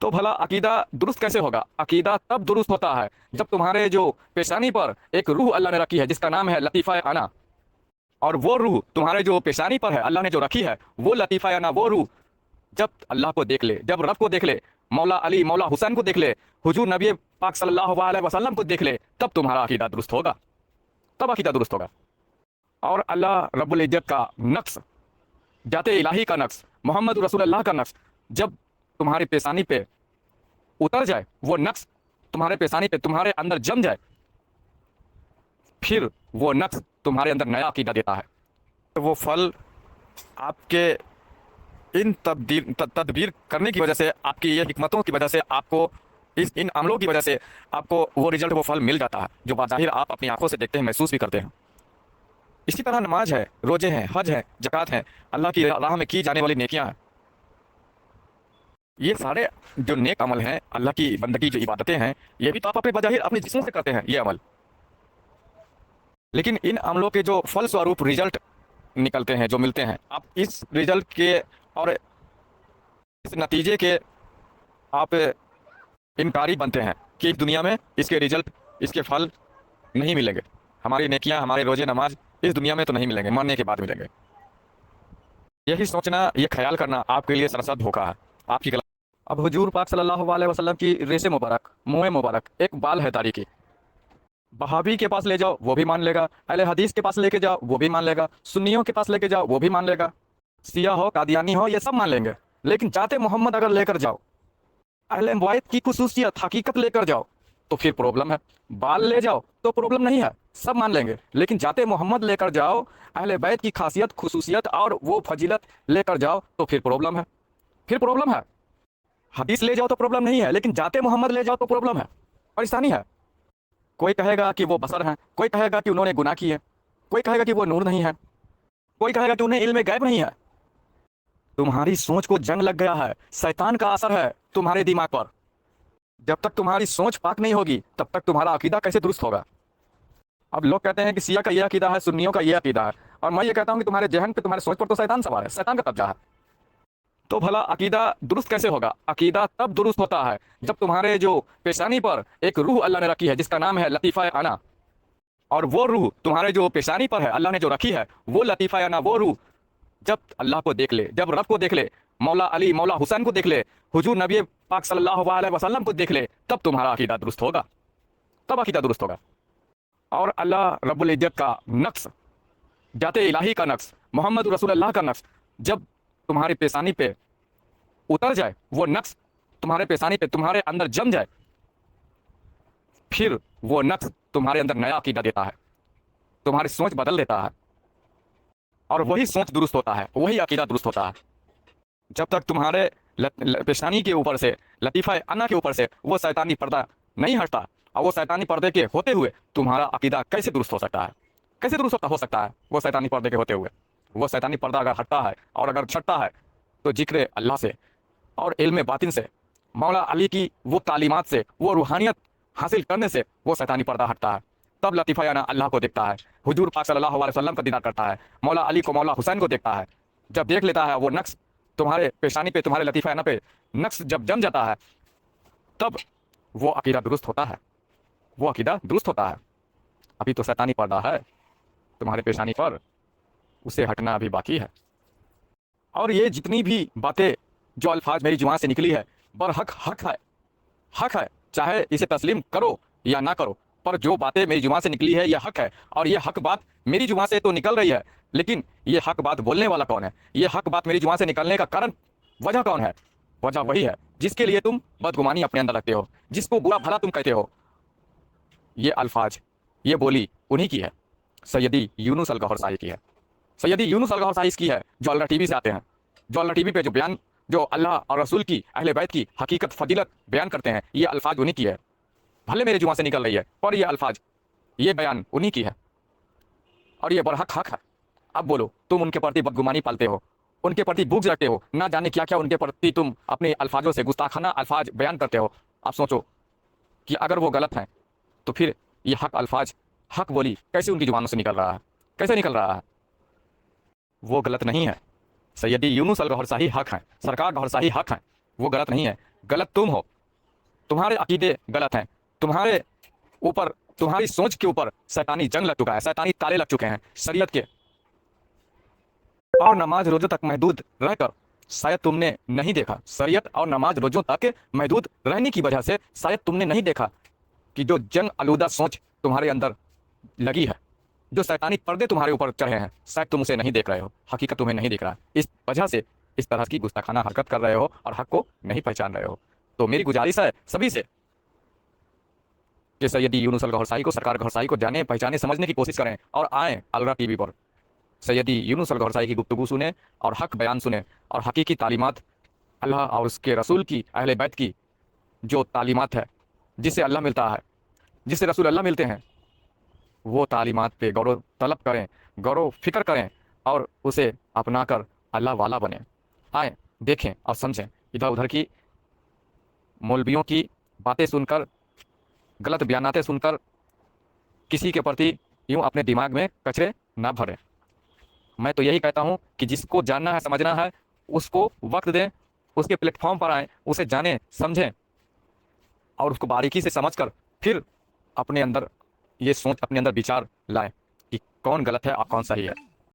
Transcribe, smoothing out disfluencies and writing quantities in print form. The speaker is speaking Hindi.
तो भला अकीदा दुरुस्त कैसे होगा? अकीदा तब दुरुस्त होता है जब तुम्हारे जो पेशानी पर एक रूह अल्लाह ने रखी है जिसका नाम है लतीफ़ा आना, और वो रूह तुम्हारे जो पेशानी पर है अल्लाह ने जो रखी है वो लतीफ़ा आना, वो रूह जब अल्लाह को देख ले, जब रब को देख ले, मौला अली मौला हुसैन को देख ले, हुजूर नबी पाक सल्लल्लाहु अलैहि वसल्लम को देख ले, तब तुम्हारा अकीदा दुरुस्त होगा, तब अकीदा दुरुस्त होगा। और अल्लाह रब्बुल इज्जत का नक्श, जाते इलाही का नक्श, मोहम्मद रसूलुल्लाह का नक्श जब तुम्हारी पेशानी पे उतर जाए, वो नक्श तुम्हारे पेशानी पे तुम्हारे अंदर जम जाए, फिर वो नक्श तुम्हारे अंदर नया अकीदा देता है। तो वो फल आपके इन तदबीर करने की वजह से, आपकी ये हिकमतों की वजह से, आपको इन अमलों की वजह से आपको वो रिजल्ट, वो फल मिल जाता है जो बाज़ाहिर आप अपनी आंखों से देखते हैं, महसूस भी करते हैं। इसी तरह नमाज है, रोजे हैं, हज है, ज़कात है, अल्लाह की राह में की जाने वाली नेकियां हैं, ये सारे जो नेक अमल हैं, अल्लाह की बंदगी जो इबादतें हैं, ये भी तो आप अपने बजाहिर अपने जिस्मों से करते हैं ये अमल। लेकिन इन अमलों के जो फल स्वरूप रिजल्ट निकलते हैं, जो मिलते हैं, आप इस रिजल्ट के और इस नतीजे के आप इनकारी बनते हैं कि इस दुनिया में इसके रिजल्ट, इसके फल नहीं मिलेंगे। हमारी नेकियां, हमारे रोजे नमाज इस दुनिया में तो नहीं मिलेंगे, मरने के बाद मिलेंगे। यही सोचना, ये ख्याल करना आपके लिए सरासर धोखा है, आपकी गलत। अब हुजूर पाक सल्लल्लाहु अलैहि वसल्लम की रेशे मुबारक, मुँह मुबारक, एक बाल है दाढ़ी की, बहावी के पास ले जाओ वो भी मान लेगा, अहले हदीस के पास लेके जाओ वो भी मान लेगा, सुन्नियों के पास लेके जाओ वो भी मान लेगा, सिया हो कादियानी हो ये सब मान लेंगे। लेकिन जाते मोहम्मद अगर लेकर जाओ, अहले बैत की खुसूसियत हकीकत लेकर जाओ तो फिर प्रॉब्लम है। बाल ले जाओ तो प्रॉब्लम नहीं है, सब मान लेंगे। लेकिन जाते मोहम्मद लेकर जाओ, अहले बैत की खासियत खुसूसियत और वो फजीलत लेकर जाओ तो फिर प्रॉब्लम है, फिर प्रॉब्लम है। हदीस ले जाओ तो प्रॉब्लम नहीं है, लेकिन जाते मोहम्मद ले जाओ तो प्रॉब्लम है, परेशानी है। कोई कहेगा कि वो बसर हैं, कोई कहेगा कि उन्होंने गुनाह किए, कोई कहेगा कि वो नूर नहीं है, कोई कहेगा कि उन्हें इल्म गैब नहीं है। तुम्हारी सोच को जंग लग गया है, शैतान का असर है तुम्हारे दिमाग पर। जब तक तुम्हारी सोच पाक नहीं होगी तब तक तुम्हारा अकीदा कैसे दुरुस्त होगा? अब लोग कहते हैं कि सिया का ये अकीदा है, सुन्नियों का ये अकीदा है, और मैं ये कहता हूँ कि तुम्हारे जहन पे, तुम्हारे सोच पर तो शैतान सवार है, शैतान का कब्जा है। तो भला अकीदा दुरुस्त कैसे होगा? अकीदा तब दुरुस्त होता है जब तुम्हारे जो पेशानी पर एक रूह अल्लाह ने रखी है जिसका नाम है लतीफ़ा आना, और वो रूह तुम्हारे जो पेशानी पर है अल्लाह ने जो रखी है वो लतीफ़ा आना, वो रूह जब अल्लाह को देख ले, जब रब को देख ले, मौला अली मौला हुसैन को देख ले, हुजूर नबी पाक सल्लल्लाहु अलैहि वसल्लम को देख ले, तब तुम्हारा अकीदा दुरुस्त होगा, तब अकीदा दुरुस्त होगा। और अल्लाह रब्बुल इज्जत का नक्श, जाते इलाही का नक्श, मोहम्मद रसूलुल्लाह का नक्श जब तुम्हारी पेशानी पे उतर जाए, वो नक्श तुम्हारे पेशानी पे तुम्हारे अंदर जम जाए, फिर वो नक्श तुम्हारे अंदर नया अकीदा देता है, तुम्हारी सोच बदल देता है, और वही सोच दुरुस्त होता है, वही अकीदा दुरुस्त होता है। जब तक तुम्हारे पेशानी के ऊपर से, लतीफ़ा अन्ना के ऊपर से वो शैतानी पर्दा नहीं हटता, और वो शैतानी पर्दे के होते हुए तुम्हारा अकीदा कैसे दुरुस्त हो सकता है? कैसे दुरुस्त हो सकता है वो शैतानी पर्दे के होते हुए? वो शैतानी पर्दा अगर हटता है और अगर छटता है तो जिक्र अल्लाह से और इल्म बातिन से, मौला अली की वो तालीमात से, वो रूहानियत हासिल करने से वो शैतानी पर्दा हटता है। तब लतीफ़ा आना अल्लाह को देखता है, हुजूर पाक सल्लल्लाहु अलैहि वसल्लम का दीदार करता है, मौला अली को, मौला हुसैन को देखता है। जब देख लेता है वो नक्श तुम्हारे पेशानी पे, तुम्हारे लतीफ़ा आना पे नक्श जब जम जाता है, तब वो अकीदा दुरुस्त होता है, वो अकीदा दुरुस्त होता है। अभी तो शैतानी पर्दा है तुम्हारे पेशानी पर, उसे हटना अभी बाकी है। और ये जितनी भी बातें, जो अल्फाज मेरी जुबान से निकली है, बरहक हक है, हक है, चाहे इसे तस्लीम करो या ना करो, पर जो बातें मेरी जुबान से निकली है यह हक है। और ये हक बात मेरी जुबान से तो निकल रही है, लेकिन ये हक बात बोलने वाला कौन है? ये हक बात मेरी जुबान से निकलने का कारण, वजह कौन है? वजह वही है जिसके लिए तुम बदगुमानी अपने अंदर रखते हो, जिसको बुरा भला तुम कहते हो। ये अल्फाज, ये बोली उन्हीं की है, सैयदी यूनुस अल-गौहर शाही की है, सैयदी यूनुस अल-गौहर शाही की है, जो अल्लाह टीवी से आते हैं, जो अल्लाह टीवी पे जो बयान, जो अल्लाह और रसूल की, अहले बैत की हकीकत फजीलत बयान करते हैं, ये अल्फाज उन्हीं की है। भले मेरे जुबान से निकल रही है, पर ये अल्फाज, ये बयान उन्हीं की है, और ये बरहक हक है। अब बोलो, तुम उनके प्रति बदगुमानी पालते हो, उनके प्रति बुग़्ज़ रखते हो, ना जाने क्या क्या उनके प्रति तुम अपने अल्फाजों से गुस्ताखाना अल्फाज बयान करते हो। आप सोचो कि अगर वो गलत हैं तो फिर ये हक अल्फाज, हक बोली कैसे उनकी जुबानों से निकल रहा है? कैसे निकल रहा है? वो गलत नहीं है, सैयदी यूनुस अल-गौहर शाही हक हैं, सरकार गौहर शाही हक हैं, वो गलत नहीं है, गलत तुम हो। तुम्हारे अकीदे गलत हैं, तुम्हारे ऊपर, तुम्हारी सोच के ऊपर शैतानी जंग लग चुका है, शैतानी ताले लग चुके हैं शरीयत के। और नमाज रोजों तक महदूद रहकर शायद तुमने नहीं देखा, शरीयत और नमाज रोजों तक महदूद रहने की वजह से शायद तुमने नहीं देखा कि जो जंग आलूदा सोच तुम्हारे अंदर लगी है, जो शैतानी पर्दे तुम्हारे ऊपर चढ़े हैं, शायद तुम उसे नहीं देख रहे हो, हकीकत तुम्हें नहीं दिख रहा है। इस वजह से इस तरह की गुस्ताखाना हरकत कर रहे हो और हक को नहीं पहचान रहे हो। तो मेरी गुजारिश है सभी से कि सैयदी यूनुस अल गौहर शाही को, सरकार गौहर शाही को जाने, पहचाने, समझने की कोशिश करें और आएँ अलरा टीवी पर। सैयदी यूनुस अल गौहर शाही की गुफ्तगू सुने और हक बयान सुने और हकीकी तालीमात, अल्लाह और उसके रसूल की, अहले बैत की जो तालीमात है, जिससे अल्लाह मिलता है, जिससे रसूल अल्लाह मिलते हैं, वो तालीमात पे गौरव तलब करें, गौरव फिक्र करें और उसे अपनाकर अल्लाह वाला बने। आए, देखें और समझें। इधर उधर की मौलवियों की बातें सुनकर, गलत बयानातें सुनकर किसी के प्रति यूं अपने दिमाग में कचरे ना भरें। मैं तो यही कहता हूं कि जिसको जानना है, समझना है, उसको वक्त दें, उसके प्लेटफॉर्म पर आएँ, उसे जानें, समझें और उसको बारीकी से समझकर फिर अपने अंदर ये सोच, अपने अंदर विचार लाएं कि कौन गलत है और कौन सही है।